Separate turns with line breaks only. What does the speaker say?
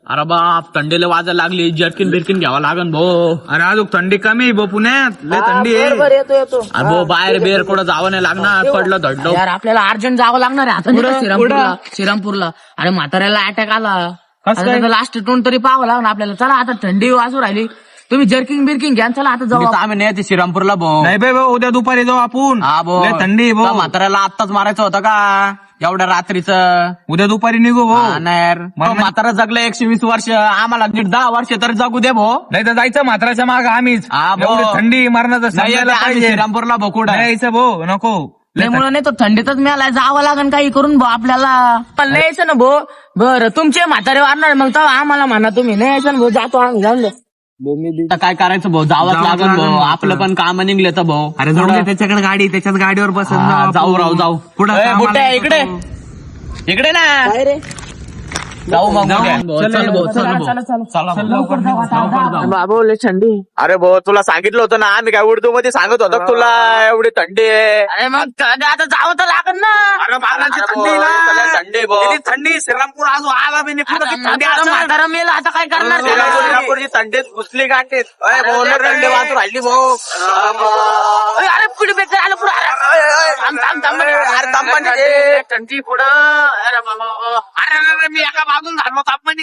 अरे बाप थंडीला वाजायला लागली, जर्किन बिरकिन घ्यावा लागन भाऊ.
अरे अजून थंडी कमी आहे भाऊ, पुण्यात लय थंडी आहे.
बरोबर येतो
अरे भाऊ बाहेर बेर कुठं जावं नाही लागणार, पडलं धडलं.
यार आपल्याला अर्जंट जावं लागणार आहे आता श्रीरामपूरला. अरे म्हाताऱ्याला अटॅक आला, लास्ट टोन तरी पाहावं लागणार आपल्याला. चला आता थंडी वाजू राहिली, तुम्ही जर्किंग बिर्किंग घ्या, चला आता जाऊ.
आम्ही नाही श्रीरामपूरला भाऊ.
नाही बाई भाऊ, उद्या दुपारी जाऊ आपण.
हा भाऊ,
लय थंडी आहे भाऊ.
म्हाताऱ्याला आत्ताच मारायचं होतं का एवढ्या रात्रीचं?
उद्या दुपारी निघू भाऊ.
म्हातारा जगलं 120 वर्ष, आम्हाला नीट 10 वर्ष तर जगू दे भाऊ.
नाही तर जायचं म्हाताऱ्याच्या माग आम्हीच.
हा भाऊ.
एवढी थंडी मारण्याचं समजायला पाहिजे.
श्रीरामपूरला भाऊ कुठं
नाही यायचं भाऊ, नको.
त्यामुळे नाही तो थंडीतच मिळाला, जावं लागेल काही करून भाऊ आपल्याला. पण नाही यायचं ना भाऊ. बरं तुमचे म्हातारे वारणार मग तेव्हा आम्हाला म्हणा, तुम्ही नाही यायचं ना भाऊ, जातो आम्ही, जाऊन दे.
आता काय करायचं भाऊ, जावंच लागेल भाऊ, आपलं पण काम निघले तर भाऊ.
अरे जाऊ दे, त्याच्याकडे गाडी, त्याच्याच गाडीवर बसून
जाऊ राहू जाऊ.
पुढे
ए, बुट्ट्या, इकडे इकडे ना
काय रे
जाऊ मग.
जाऊ.
चल भाऊ, चल भाऊ.
बाबा लय थंडी.
अरे भाऊ तुला सांगितलं होतं ना, आम्ही काय उर्दू मध्ये सांगत होतो तुला एवढी थंडी आहे.
अरे मग आता जावं तर लागेल ना.
अरे बाळाची
थंडी भाऊ.
थंडी श्रीरामपूर आज आला बी नाही, पुढं किती थंडी
आता
असेल.
म्हातारा मेलं, आता काय करणार त्याला?
श्रीरामपूरची थंडीत घुसली गाठीत. थंडी वाजू राहिली भाऊ.
अरे पुढे बेकार आलं पुढे. थंडी पुढं. अरे बाबा,
अरे मी एका बाजून झालो, तापमानी